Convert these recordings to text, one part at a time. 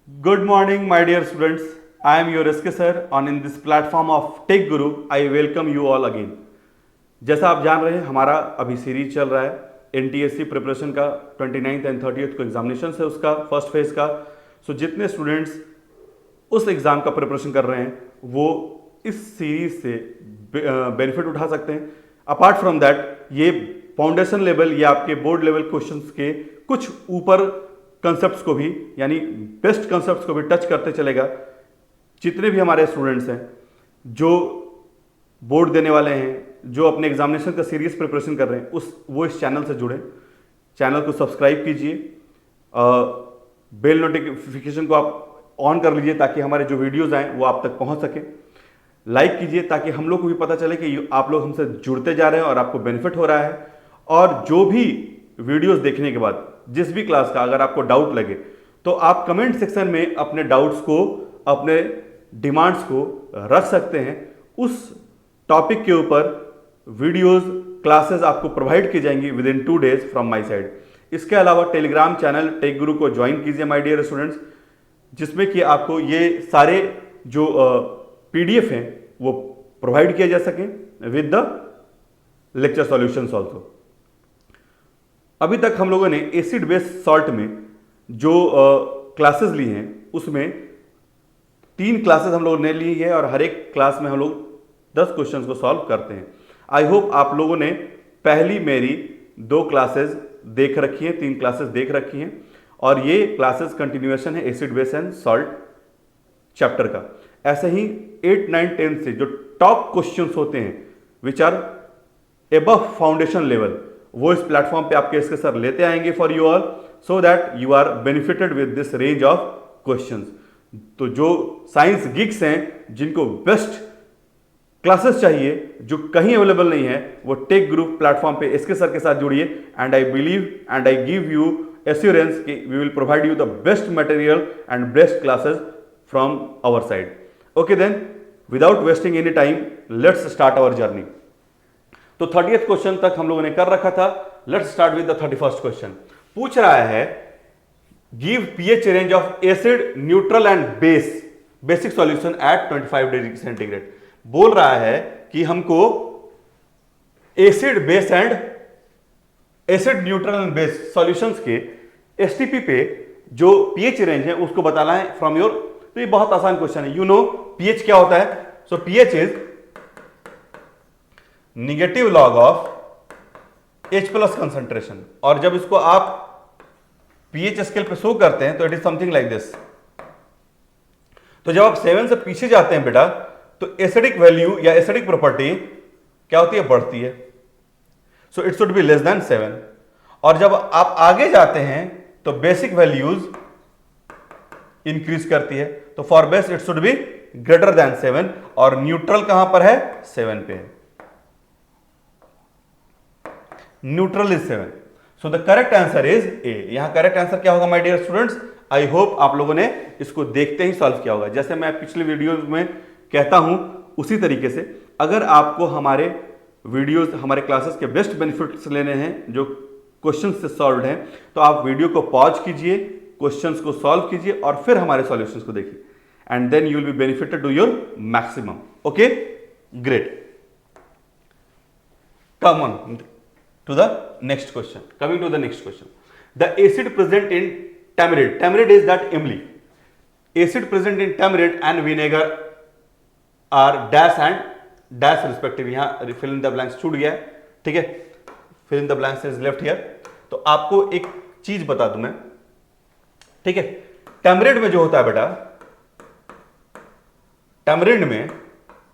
Good morning, my dear students. I am your SK sir, and in this platform of Tech Guru, I welcome you all again. जैसा आप जान रहे हैं, हमारा अभी series चल रहा है एनटीएससी प्रिपरेशन का 29th एंड 30th को एग्जामिनेशन है उसका फर्स्ट फेज का. सो जितने स्टूडेंट्स उस एग्ज़ाम का प्रिपरेशन कर रहे हैं वो इस सीरीज से बेनिफिट उठा सकते हैं. अपार्ट फ्रॉम दैट ये फाउंडेशन लेवल या आपके बोर्ड लेवल क्वेश्चंस के कुछ ऊपर कंसेप्ट्स को भी यानी बेस्ट कंसेप्ट्स को भी टच करते चलेगा. जितने भी हमारे स्टूडेंट्स हैं जो बोर्ड देने वाले हैं, जो अपने एग्जामिनेशन का सीरियस प्रिपरेशन कर रहे हैं, वो इस चैनल से जुड़े. चैनल को सब्सक्राइब कीजिए, बेल नोटिफिकेशन को आप ऑन कर लीजिए ताकि हमारे जो वीडियोस आए वो आप तक पहुंच सके. लाइक कीजिए ताकि हम लोग को भी पता चले कि आप लोग हमसे जुड़ते जा रहे हैं और आपको बेनिफिट हो रहा है. और जो भी वीडियोस देखने के बाद जिस भी क्लास का अगर आपको डाउट लगे तो आप कमेंट सेक्शन में अपने डाउट्स को, अपने डिमांड्स को रख सकते हैं. उस टॉपिक के ऊपर वीडियोस क्लासेस आपको प्रोवाइड की जाएंगी with in 2 days from my side. इसके अलावा टेलीग्राम चैनल टेक गुरु को ज्वाइन कीजिए माय डियर स्टूडेंट्स, जिसमें कि आपको ये सारे जो पीडीएफ हैं वो प्रोवाइड किया जा सके with the lecture solutions also. अभी तक हम लोगों ने एसिड बेस सॉल्ट में जो क्लासेस ली हैं उसमें 3 क्लासेस हम लोगों ने ली है और हर एक क्लास में हम लोग 10 क्वेश्चंस को सॉल्व करते हैं. आई होप आप लोगों ने पहली मेरी 2 क्लासेस देख रखी हैं, 3 क्लासेस देख रखी हैं और ये क्लासेस कंटिन्यूएशन है acid base and salt chapter का. ऐसे ही 8, 9, 10 से जो टॉप क्वेश्चंस होते हैं which are above foundation level, वो इस प्लेटफॉर्म पे आपके इसके सर लेते आएंगे for you all, so that you are benefited with this range of questions. तो जो साइंस गिग्स हैं जिनको बेस्ट क्लासेस चाहिए जो कहीं अवेलेबल नहीं है, वो टेक ग्रुप प्लेटफॉर्म पे इसके सर के साथ जुड़िए. And I believe and I give you assurance कि we will provide you the best material and best classes from our side. Okay then, without wasting any time let's start our journey. तो 30th question तक हम लोगों ने कर रखा था. Let's start with the 31st question. पूछ रहा है give pH range of acid, neutral and base, basic solution at 25 degree centigrade. बोल रहा है कि हमको acid base and acid neutral and base solutions के एसटीपी पे जो पीएच रेंज है उसको बताना है फ्रॉम योर. तो ये बहुत आसान क्वेश्चन है. यू नो पीएच क्या होता है. सो pH is negative log of H plus concentration. और जब इसको आप पीएच स्केल पे शो करते हैं तो it is something like this. तो जब आप 7 से पीछे जाते हैं बेटा तो एसिडिक वैल्यू या एसिडिक प्रॉपर्टी क्या होती है, बढ़ती है. So it should be less than 7. और जब आप आगे जाते हैं तो बेसिक वैल्यूज इंक्रीज करती है. तो for base it should be greater than 7 और न्यूट्रल कहां पर है, 7 पे है. Neutral is 7. So the correct answer is A. यहां करेक्ट आंसर क्या होगा my dear students. I hope आप लोगों ने इसको देखते ही सॉल्व किया होगा. जैसे मैं पिछले वीडियोस में कहता हूं उसी तरीके से अगर आपको हमारे वीडियोस, हमारे क्लासेस के बेस्ट बेनिफिट्स लेने हैं जो क्वेश्चन से सॉल्व हैं, तो आप वीडियो को पॉज कीजिए, क्वेश्चंस को सॉल्व कीजिए और फिर हमारे सॉल्यूशंस को देखिए. And then you will be benefited to your maximum. Okay, great. Come on to the next question. Coming to the next question. The acid present in tamarind. Tamarind is that imli. Acid present in tamarind and vinegar are dash and dash respective. यहाँ fill in the blanks छूट गया है, ठीक है. fill in the blanks is left here. तो आपको एक चीज बता दूं मैं, ठीक है. tamarind में जो होता है बेटा, tamarind में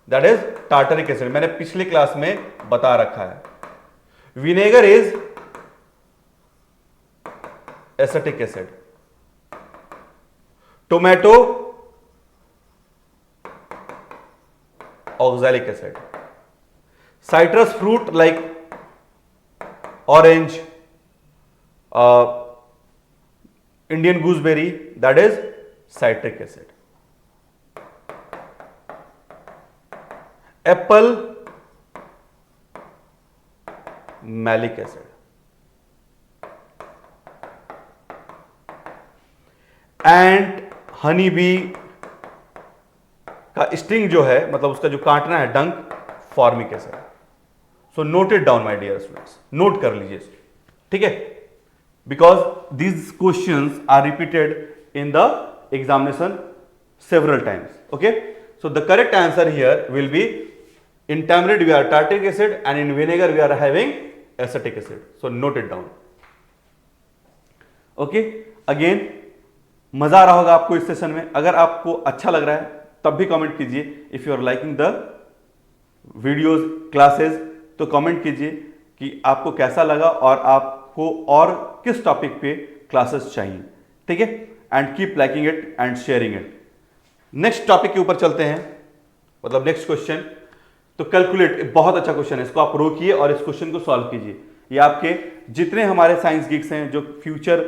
that is tartaric acid. मैंने पिछली क्लास में बता रखा है. Vinegar is acetic acid. Tomato oxalic acid. Citrus fruit like orange, Indian gooseberry, that is citric acid. Apple malic acid. and honey bee का स्टिंग जो है, मतलब उसका जो काटना है डंक, formic acid. So note it down my dear students, note कर लीजिए, ठीक है, because these questions are repeated in the examination several times. Okay, so the correct answer here will be in tamarind we are tartaric acid and in vinegar we are having acetic acid. So note it down. Okay, again मजा आ रहा होगा आपको इस session में। अगर आपको अच्छा लग रहा है तब भी कमेंट कीजिए। If you are liking the videos classes तो कमेंट कीजिए कि आपको कैसा लगा और आपको और किस टॉपिक पे क्लासेस चाहिए, ठीक है, and keep liking it and sharing it. Next topic के ऊपर चलते हैं, मतलब नेक्स्ट क्वेश्चन। तो कैलकुलेट, बहुत अच्छा क्वेश्चन है, इसको आप रोकिए और इस क्वेश्चन को सॉल्व कीजिए। ये आपके जितने हमारे साइंस गीक्स हैं जो फ्यूचर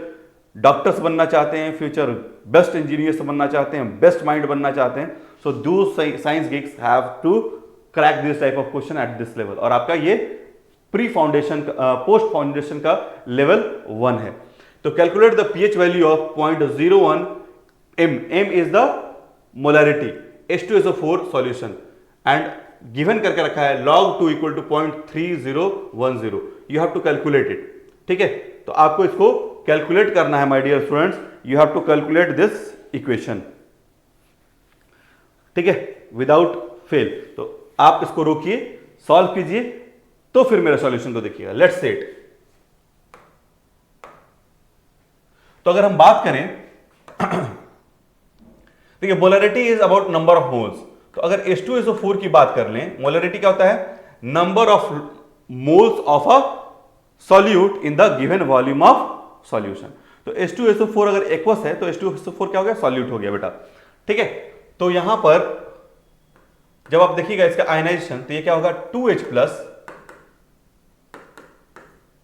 डॉक्टर्स बनना चाहते हैं, फ्यूचर बेस्ट इंजीनियर्स बनना चाहते हैं, बेस्ट माइंड बनना चाहते हैं, सो दो science geeks have to crack this type of question at this level. और आपका ये प्री फाउंडेशन पोस्ट फाउंडेशन का लेवल 1 है। तो calculate the pH value of 0.01 m। m is the molarity H2SO4 solution and given करके रखा है log 2 equal to 0.3010। You have to calculate it, ठीक है। तो आपको इसको कैलकुलेट करना है my dear students, you have to calculate this equation, ठीक है, विदाउट फेल। तो आप इसको रोकिए, सॉल्व कीजिए, तो फिर मेरे सॉल्यूशन को देखिएगा। Let's say it. तो अगर हम बात करें, देखिए molarity is about number of moles. तो अगर H2SO4 की बात कर लें, मोलरिटी क्या होता है? Number of moles of a solute in the given volume of solution. तो H2SO4 अगर एक्वस है तो H2SO4 क्या हो गया? सॉल्यूट हो गया बेटा, ठीक है। तो यहां पर जब आप देखिएगा इसका आयनाइजेशन, तो ये क्या होगा? 2H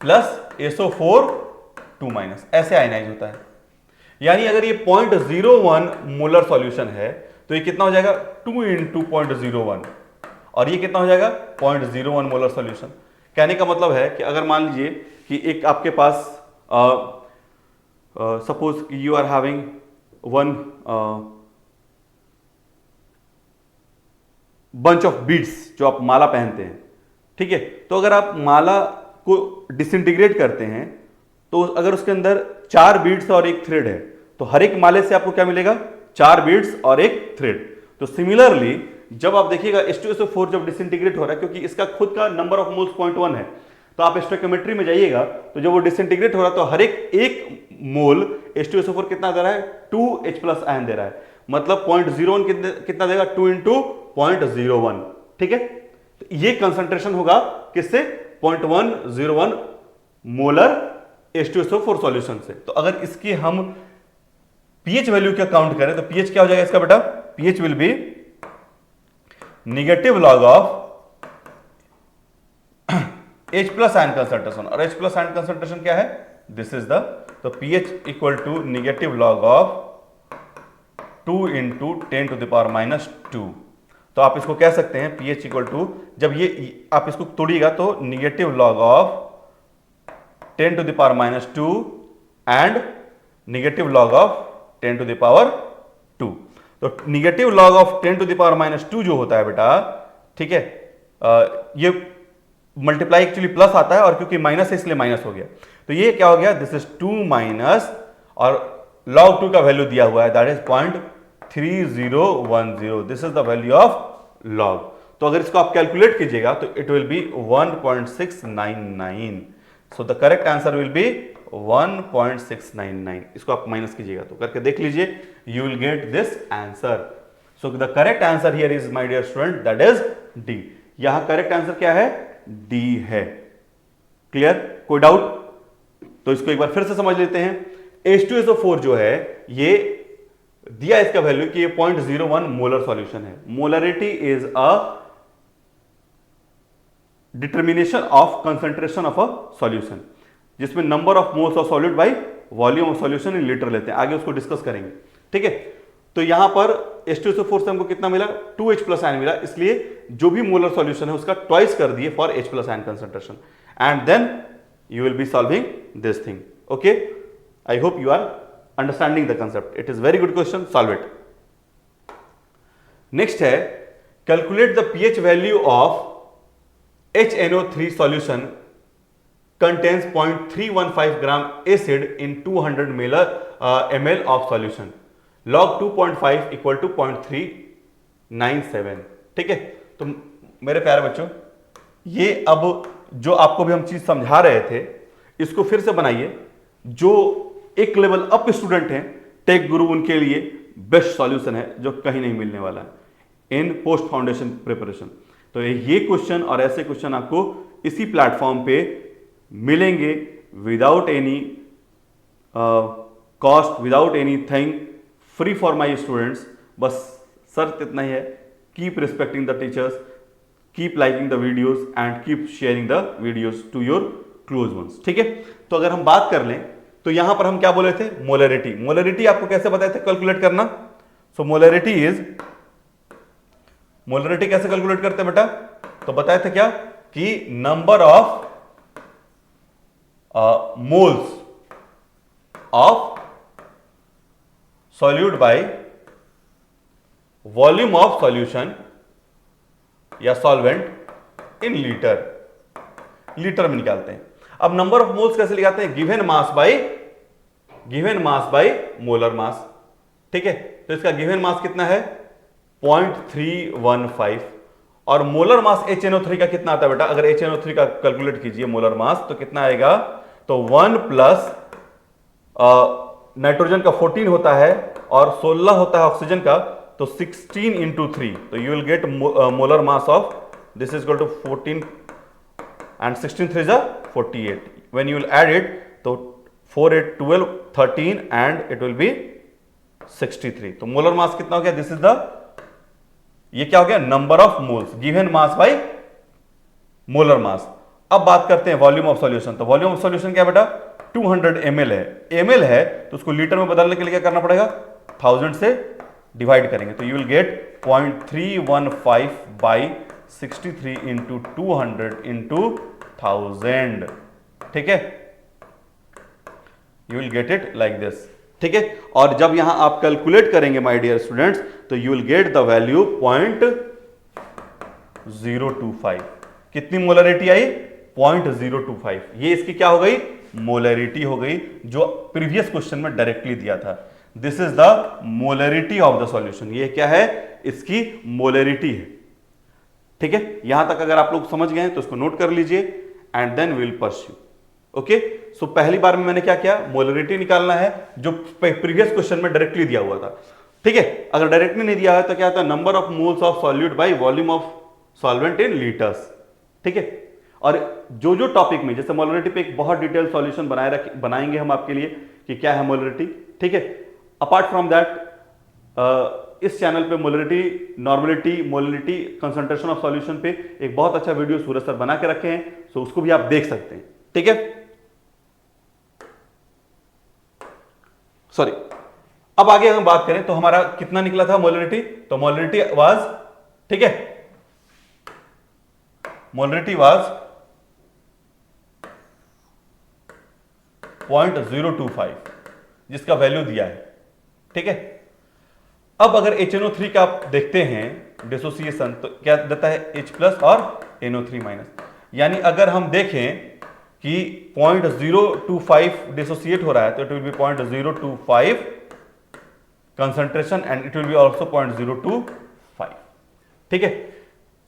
प्लस SO4 2- ऐसे आयनाइज होता है। यानी अगर ये 0.01 मोलर सॉल्यूशन है तो ये कितना हो जाएगा? 2 × 0.01, और ये कितना हो जाएगा? 0.01 मोलर सॉल्यूशन। कहने का मतलब है कि अगर मान लीजिए कि एक आपके पास suppose you are having one bunch of beads, जो आप माला पहनते हैं, ठीक है। तो अगर आप माला को डिसइंटीग्रेट करते हैं तो अगर उसके अंदर 4 बीड्स और एक थ्रेड है तो हर एक माले से आपको क्या मिलेगा? 4 बीड्स और एक थ्रेड। तो सिमिलरली जब आप देखिएगा H2SO4 जब डिसइंटीग्रेट हो रहा है, क्योंकि इसका खुद का नंबर ऑफ मोल्स 0.1 है, तो आप स्टोइकियोमेट्री में जाइएगा तो जब वो डिसइंटीग्रेट हो रहा है तो हर एक मोल H2SO4 कितना दे रहा है? 2H+ आयन दे रहा है। मतलब 0.01 कितना देगा? 2 × 0.01, ठीक है। तो ये कंसंट्रेशन होगा किससे? 0.101 मोलर H2SO4 सॉल्यूशन से। तो अगर इसकी हम पीएच वैल्यू क्या काउंट करें तो पीएच क्या हो जाएगा इसका बेटा? PH will be negative log of H+ ion concentration, और H+ आयन कंसंट्रेशन क्या है? दिस इज द, तो pH equal to negative log of 2 × 10⁻²। तो आप इसको कह सकते हैं पीएच इक्वल टू, जब ये आप इसको तोड़िएगा तो negative log of 10⁻² and negative log of 10⁻²। तो नेगेटिव लॉग ऑफ 10⁻² जो होता है बेटा, ठीक है, ये मल्टीप्लाई एक्चुअली प्लस आता है और क्योंकि माइनस है इसलिए माइनस हो गया। तो ये क्या हो गया? दिस इज 2- और log 2 का वैल्यू दिया हुआ है, that is 0.3010। This is the value of log। तो अगर इसको आप कैलकुलेट कीजिएगा तो it will be 1.699। So the correct answer will be 1.699। इसको आप माइनस कीजिएगा तो करके देख लीजिए, you will get this answer. So the correct answer here is my dear student, that is D. यहां करेक्ट आंसर क्या है? डी है। क्लियर? कोई डाउट? तो इसको एक बार फिर से समझ लेते हैं। H2SO4 जो है ये दिया इसका वैल्यू कि ये 0.01 मोलर सॉल्यूशन है। Molarity is a determination of concentration of a solution, जिसमें number of moles of solute by volume of solution in litre लेते हैं। आगे उसको डिस्कस करेंगे, ठीक है। तो यहां पर H2SO4 से हमको कितना मिला? 2H+ आयन मिला, इसलिए जो भी मोलर सॉल्यूशन है उसका ट्वाइस कर दिए for H+ ion concentration, and then you will be solving this thing. Okay, I hope you are understanding the concept. It is very good question, solve it. Next है calculate the pH value of HNO3 solution contains 0.315 gram acid in 200 ml of solution. log 2.5 equal to 0.397. ठीक है. तो मेरे प्यारे बच्चों, ये अब जो आपको भी हम चीज समझा रहे थे इसको फिर से बनाइए. जो एक लेवल अप स्टूडेंट हैं, टेक गुरु उनके लिए बेस्ट सॉल्यूशन है जो कहीं नहीं मिलने वाला है इन पोस्ट फाउंडेशन प्रिपरेशन. तो ये क्वेश्चन और ऐसे क्वेश्चन आपको इसी प्लेटफॉर्म पे मिलेंगे without any cost, without anything, free for my students. बस शर्त इतना ही है, keep respecting the teachers, keep liking the videos and keep sharing the videos to your close ones. ठीक है. तो अगर हम बात कर लें तो यहां पर हम क्या बोले थे, मोलरिटी. मोलरिटी आपको कैसे बताए थे कैलकुलेट करना. सो मोलरिटी कैसे कैलकुलेट करते हैं बेटा, तो बताए थे क्या कि number of moles of solute by volume of solution या सॉल्वेंट इन लीटर में निकालते हैं. अब नंबर ऑफ मोल्स कैसे निकालते हैं, given mass by molar mass. ठीक है. तो इसका गिवन मास कितना है 0.315 और मोलर मास HNO3 का कितना आता है बेटा, अगर HNO3 का कैलकुलेट कीजिए मोलर मास तो कितना आएगा, तो 1 प्लस नाइट्रोजन का 14 होता है और 16 होता है ऑक्सीजन का, तो 16 इंटू 3, तो you will get molar mass of this is equal to 14 and 16 3 is 48. when you will add it, तो 4 8 12 13 and it will be 63. तो मोलर मास कितना हो गया, दिस इज द, ये क्या हो गया, number of moles given mass by molar mass. अब बात करते हैं वॉल्यूम ऑफ सॉल्यूशन. तो वॉल्यूम ऑफ सॉल्यूशन क्या बेटा 200 ml है, तो उसको लीटर में बदलने के लिए क्या करना पड़ेगा, 1000 से डिवाइड करेंगे, तो you will gate 0.315 by 63 into 200 into 1000. ठीक है. You will get it like this. ठीक है. और जब यहां आप कैलकुलेट करेंगे माय डियर स्टूडेंट्स, तो you will get the value 0.025. कितनी मोलरिटी आई 0.025. ये इसकी क्या हो गई, मोलरिटी हो गई, जो प्रीवियस क्वेश्चन में डायरेक्टली दिया था. This is the molarity of the solution. ये क्या है, इसकी मोलरिटी है. ठीक है. यहां तक अगर आप लोग समझ गए तो इसको नोट कर लीजिए and then we will pursue. Okay. So पहली बार में मैंने क्या किया, मोलरिटी निकालना है जो प्रीवियस क्वेश्चन में डायरेक्टली दिया हुआ था. ठीक है. अगर डायरेक्टली नहीं दिया है तो क्या था, number of moles of solute by volume of solvent in litres. ठीक है. और जो टॉपिक में, जैसे मोलरिटी पे एक बहुत डिटेल सॉल्यूशन बनाएंगे हम आपके लिए कि क्या है मोलरिटी. ठीक है. अपार्ट फ्रॉम दैट इस चैनल पे molarity, normality, molarity, concentration of solution पे एक बहुत अच्छा वीडियो सूरज सर बना के रखे हैं, सो उसको भी आप देख सकते हैं. ठीक है. सॉरी. अब आगे हम बात करें तो हमारा कितना निकला था मोलरिटी, तो मोलरिटी वाज, ठीक है, मोलरिटी वाज 0.025 जिसका वैल्यू दिया है. ठीक है. अब अगर HNO3 का आप देखते हैं डिसोसिएशन, तो क्या देता है H प्लस और NO3 माइनस. यानी अगर हम देखें कि 0.025 डिसोसिएट हो रहा है तो it will B 0.025 concentration and it will be also 0.025. ठीक है.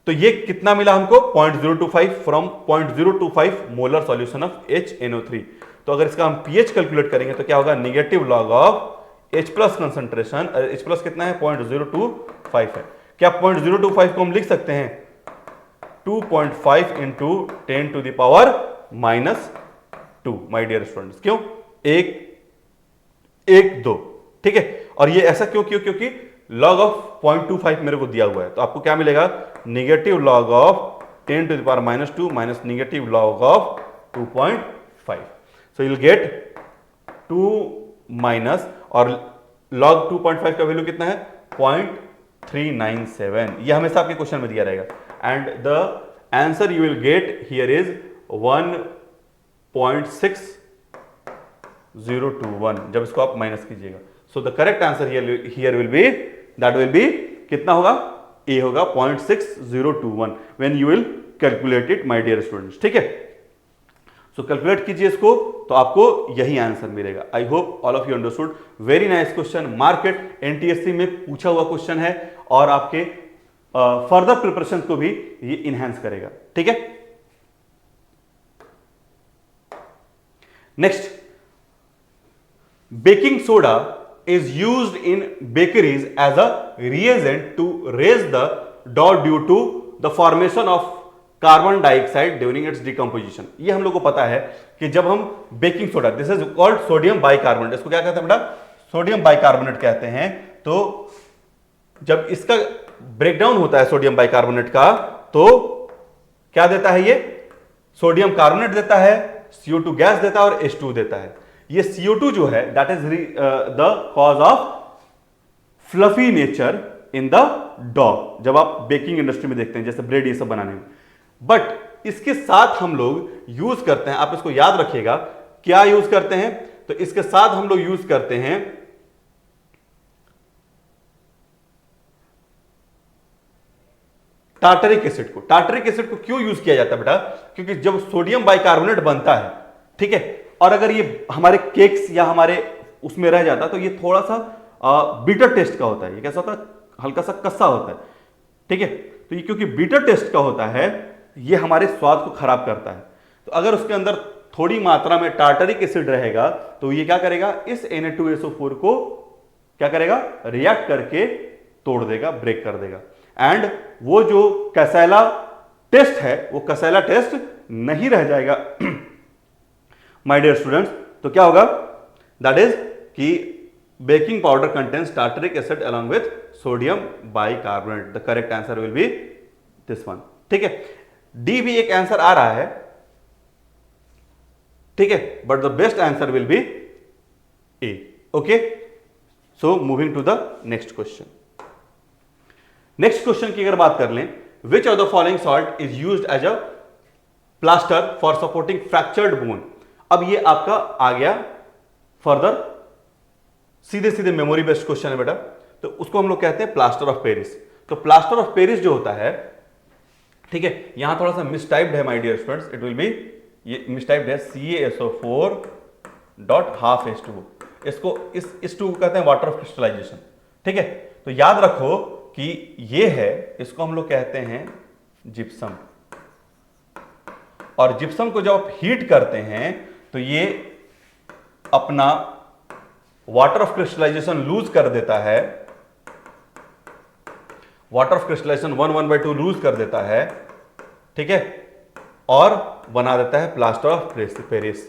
तो ये कितना मिला हमको 0.025 from 0.025 molar solution of HNO3. तो अगर इसका हम pH कैलकुलेट करेंगे तो क्या होगा, negative log of H plus concentration, H plus कितना है 0.025 है. क्या 0.025 को हम लिख सकते हैं 2.5 into 10 to the power -2 my dear students. क्यों 1 2. ठीक है. और ये ऐसा क्यों, क्योंकि लॉग ऑफ 0.25 मेरे को दिया हुआ है, तो आपको क्या मिलेगा, negative log of 10 to the power -2 minus negative log of 2.5. So you will get 2 minus, और लॉग 2.5 का वैल्यू कितना है 0.397. यह हमेशा आपके क्वेश्चन में दिया रहेगा. And the answer you will get here is 1.6 021 जब इसको आप माइनस कीजिएगा। So the correct answer here will be, that will be कितना होगा, ए होगा 0.6021 when you will calculate it my dear students. ठीक है, सो कैलकुलेट कीजिए इसको तो आपको यही आंसर मिलेगा। I hope all of you understood. Very nice question, market NTSC में पूछा हुआ क्वेश्चन है और आपके फर्दर प्रिपरेशन को भी ये इनहेंस करेगा। ठीक है, next, baking soda is used in bakeries as a reagent to raise the dough due to the formation of carbon dioxide during its decomposition. ये हम लोग को पता है कि जब हम baking soda, this is called sodium bicarbonate, इसको क्या कहते हैं बेटा, सोडियम बाइकार्बोनेट कहते हैं। तो जब इसका ब्रेकडाउन होता है सोडियम बाइकार्बोनेट का, तो क्या देता है, ये सोडियम कार्बोनेट देता है, CO2 गैस देता है और H2 देता है। ये CO2 जो है that is the cause of fluffy nature in the डॉ, जब आप बेकिंग इंडस्ट्री में देखते हैं जैसे ब्रेड ये सब बनाने में। बट इसके साथ हम लोग यूज करते हैं, आप इसको याद रखिएगा, क्या यूज करते हैं, तो इसके साथ हम लोग यूज करते हैं टार्टरिक एसिड को। टार्टरिक एसिड को क्यों यूज किया जाता है बेटा, क्योंकि जब सोडियम बाइकार्बोनेट बनता है, ठीक है, और अगर ये हमारे केक्स या हमारे उसमें रह जाता तो ये थोड़ा सा बीटर टेस्ट का होता है। ये कैसा होता है, हल्का सा कस्सा होता है। ठीक है, तो ये क्योंकि बीटर टेस्ट का होता है, ये हमारे स्वाद को खराब करता है। तो अगर उसके अंदर थोड़ी मात्रा में टार्टरिक एसिड रहेगा तो ये क्या करेगा, इस Na2SO4 को क्या करेगा, रिएक्ट करके तोड़ देगा, ब्रेक कर देगा। एंड वो जो कैसेला टेस्ट है वो कैसेला टेस्ट नहीं रह जाएगा माय डियर स्टूडेंट्स। तो क्या होगा, दैट इज कि baking powder contains tartaric acid along with sodium bicarbonate. The correct answer will B this one. ठीक है, डी भी एक आंसर आ रहा है, ठीक है, but the best answer will be A. Okay, so moving to the next question. Next question की अगर बात कर लें, which of the following salt is used as a plaster for supporting fractured bone. अब ये आपका आ गया फर्दर, सीधे सीधे मेमोरी बेस्ड क्वेश्चन है बेटा। तो उसको हम लोग कहते हैं प्लास्टर ऑफ पेरिस। तो प्लास्टर ऑफ पेरिस जो होता है, ठीक है, यहां थोड़ा सा मिसटाइप्ड है my dear students, it will be, ये मिसटाइप्ड है CaSO4.12H2। इसको इस टू को कहते हैं वाटर ऑफ क्रिस्टलाइजेशन। ठीक है, तो याद रखो कि ये है, इसको हम लोग कहते हैं जिप्सम। और जिप्सम को जब आप हीट करते हैं तो ये अपना वाटर ऑफ क्रिस्टलाइजेशन लूज कर देता है, वाटर ऑफ क्रिस्टलाइजेशन 1/2 लूज कर देता है, ठीक है, और बना देता है प्लास्टर ऑफ पेरिस।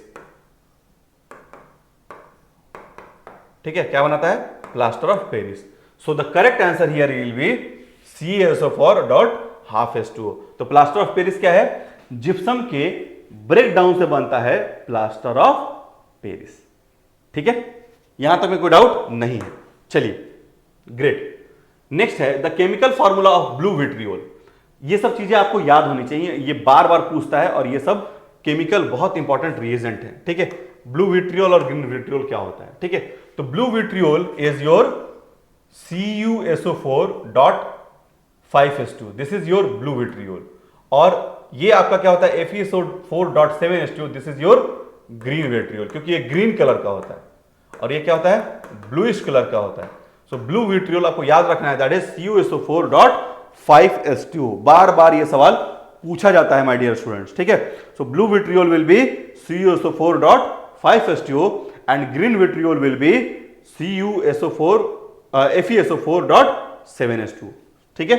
ठीक है, क्या बनाता है, plaster of Paris. So the correct answer here will B CaSO4.12H2O। तो प्लास्टर ऑफ पेरिस क्या है, जिप्सम के ब्रेकडाउन से बनता है प्लास्टर ऑफ पेरिस। ठीक है, यहां तक में कोई डाउट नहीं है। चलिए, ग्रेट। नेक्स्ट है the chemical formula of blue vitriol. ये सब चीजें आपको याद होनी चाहिए, ये बार बार पूछता है और ये सब केमिकल बहुत इंपॉर्टेंट रिएजेंट है। ठीक है, ब्लू विट्रियोल और ग्रीन विट्रियोल क्या होता है। ठीक है, तो blue vitriol is your CuSO4.5H2, this is your blue vitriol. और ये आपका क्या होता है, FeSO4.7H2, this is your green vitriol, क्योंकि ये ग्रीन कलर का होता है और ये क्या होता है, ब्लूइश कलर का होता है। सो ब्लू विट्रियोल आपको याद रखना है, दैट इज CuSO4.5H2। बार बार ये सवाल पूछा जाता है माय डियर स्टूडेंट्स। ठीक है, so blue vitriol will be CuSO4.5H2O and green vitriol will be FeSO4.7H2। ठीक है,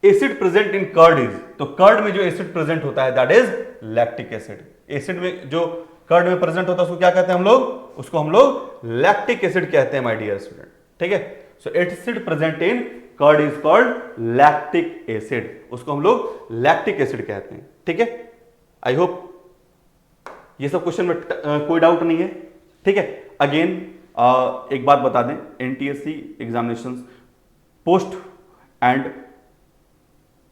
acid present in curd is, तो कर्ड में जो एसिड प्रेजेंट होता है that is lactic acid. Acid में जो कर्ड में प्रेजेंट होता है उसको क्या कहते हैं हम लोग, उसको हम लोग लैक्टिक एसिड कहते हैं माय डियर स्टूडेंट। ठीक है, so acid present in curd is called lactic acid, उसको हम लोग लैक्टिक एसिड कहते हैं। ठीक है, आई होप ये सब क्वेश्चन में कोई डाउट नहीं है। ठीक है, अगेन एक बात बता दें, NTSC examinations post and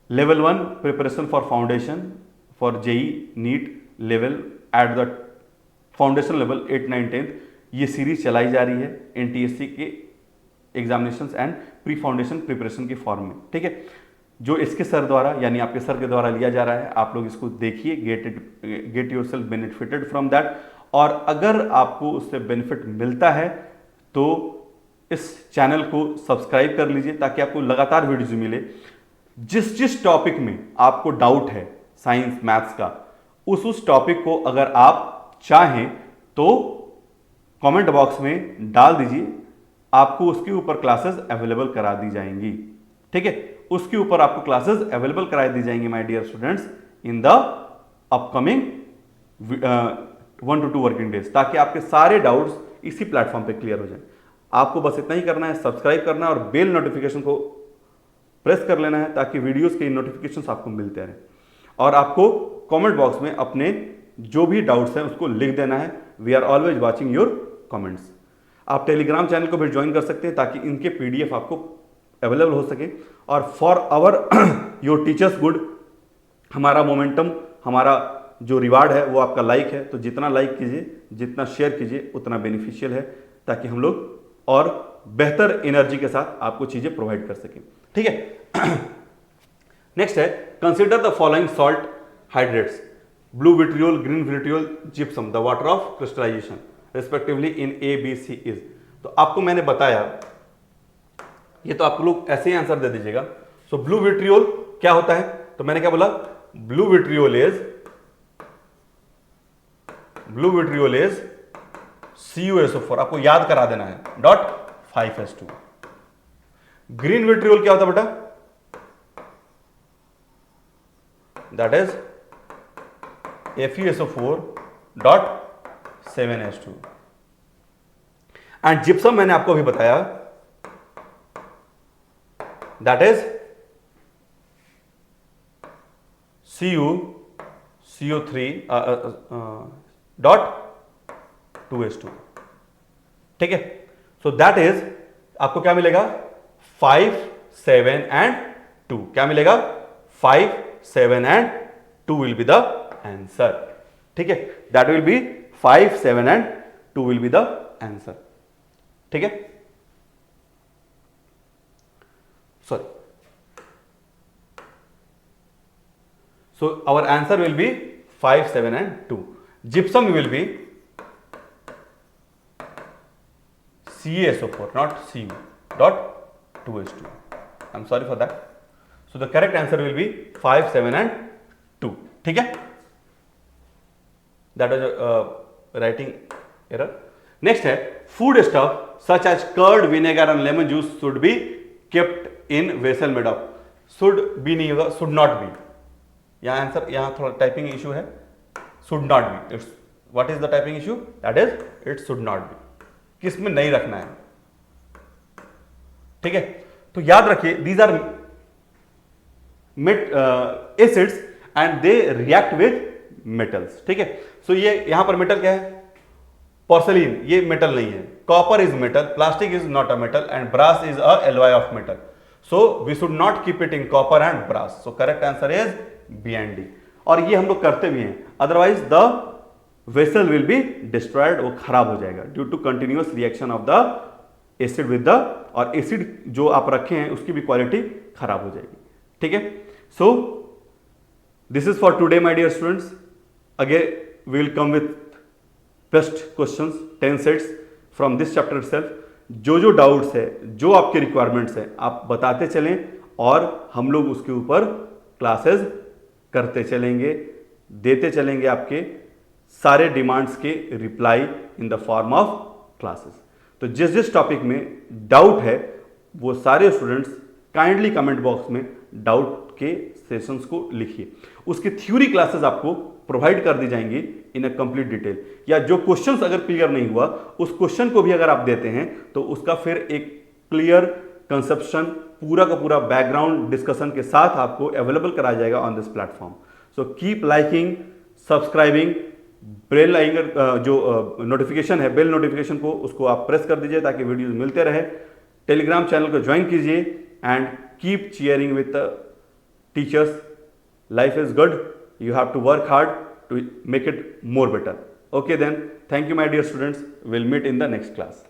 level 1 preparation for foundation for JEE NEET level at the foundation level 8, 9, 10 ये सीरीज चलाई जा रही है एनटीएससी के examinations and pre foundation preparation के फॉर्म में, ठीक है, जो इसके सर द्वारा यानी आपके सर के द्वारा लिया जा रहा है। आप लोग इसको देखिए, get yourself benefited from that. और अगर आपको उससे बेनिफिट मिलता है तो इस चैनल को सब्सक्राइब कर लीजिए ताकि आपको लगातार वीडियोज मिले। जिस जिस टॉपिक में आपको डाउट है साइंस मैथ्स का, उस टॉपिक को अगर आप चाहें तो कमेंट बॉक्स में डाल दीजिए, आपको उसके ऊपर क्लासेस अवेलेबल करा दी जाएंगी, ठीक है। उसके ऊपर आपको क्लासेस अवेलेबल करा दी जाएंगी my dear students in the upcoming 1 to 2 working days, ताकि आपके सारे डाउट्स इसी प्लेटफॉर्म पे क्लियर हो जाए। आपको बस इतना ही करना है, सब्सक्राइब करना है और बेल नोटिफिकेशन को प्रेस कर लेना है ताकि वीडियोस के नोटिफिकेशंस आपको मिलते रहें। और आपको कमेंट बॉक्स में अपने जो भी डाउट्स हैं उसको लिख देना है। We are always watching your comments. आप टेलीग्राम चैनल को भी ज्वाइन कर सकते हैं ताकि इनके पीडीएफ आपको अवेलेबल हो सके। और for our your teachers good, हमारा मोमेंटम, हमारा जो रिवार्ड है वो आपका लाइक है। तो जितना लाइक कीजिए, जितना शेयर कीजिए, उतना बेनिफिशियल है ताकि हम लोग और बेहतर एनर्जी के साथ आपको चीजें प्रोवाइड कर सकें, ठीक है। नेक्स्ट है consider the following salt hydrates, blue vitriol, green vitriol, gypsum, the water of crystallization respectively in A B C is. तो आपको मैंने बताया, ये तो आप लोग ऐसे ही आंसर दे दीजिएगा। सो ब्लू विट्रियोल क्या होता है, तो मैंने क्या बोला, ब्लू विट्रियोल इज CuSO4, आपको याद करा देना है, .5s2। ग्रीन विट्रियोल क्या होता है बेटा, that is FeSO4 .7s2। And gypsum मैंने आपको अभी बताया, दैट इज CO3 .2s2, ठीक है। सो दैट इज आपको क्या मिलेगा, 5, 7 एंड 2। क्या मिलेगा, 5, 7 and 2 will be the answer, ठीक है। That will B 5, 7 and 2 will be the answer, ठीक है। Sorry, so our answer will be 5, 7 and 2. Gypsum will be CaSO4, not Cu .2s2. I'm sorry for that. So the correct answer will be 5, 7 and 2. ठीक है, that was writing error. Next है food stuff such as curd, vinegar and lemon juice should be kept in vessel made of. Should be नहीं होगा, should not be। यहाँ answer, यहाँ थोड़ा typing issue है, should not be. It's what is the typing issue, that is it should not be, किस में नहीं रखना है, ठीक है। तो याद रखिए, these are acids and they react with metals, ठीक है। सो ये यहां पर मेटल क्या है, पोर्सेलिन, ये मेटल नहीं है। Copper is metal, plastic is not a metal and brass is a alloy of metal. So we should not keep it in copper and brass. So correct answer is B and D. और ये हम लोग करते भी हैं, otherwise the vessel will be destroyed, वो खराब हो जाएगा due to continuous reaction of the acid with the, और एसिड जो आप रखे हैं उसकी भी क्वालिटी खराब हो जाएगी, ठीक है। So this is for today my dear students. Again we will come with best questions, 10 sets from this chapter itself. जो डाउट्स है, जो आपके रिक्वायरमेंट्स है, आप बताते चलें और हम लोग उसके ऊपर क्लासेस करते चलेंगे, देते चलेंगे आपके सारे डिमांड्स के reply in the form of classes. तो जिस जिस टॉपिक में डाउट है वो सारे स्टूडेंट्स काइंडली कमेंट बॉक्स में डाउट के सेशंस को लिखिए। उसकी थ्योरी क्लासेस आपको प्रोवाइड कर दी जाएंगी इन अ कंप्लीट डिटेल, या जो क्वेश्चंस अगर क्लियर नहीं हुआ उस क्वेश्चन को भी अगर आप देते हैं तो उसका फिर एक क्लियर कंसेप्शन, पूरा का पूरा बैकग्राउंड डिस्कशन के साथ आपको अवेलेबल कराया जाएगा on this platform. So keep liking, subscribing, bell icon जो नोटिफिकेशन है, बेल नोटिफिकेशन को उसको आप प्रेस कर दीजिए ताकि वीडियोस मिलते रहे। टेलीग्राम चैनल को ज्वाइन कीजिए and keep cheering with the teachers. Life is good, you have to work hard to make it more better. Okay then, thank you my dear students. We'll meet in the next class.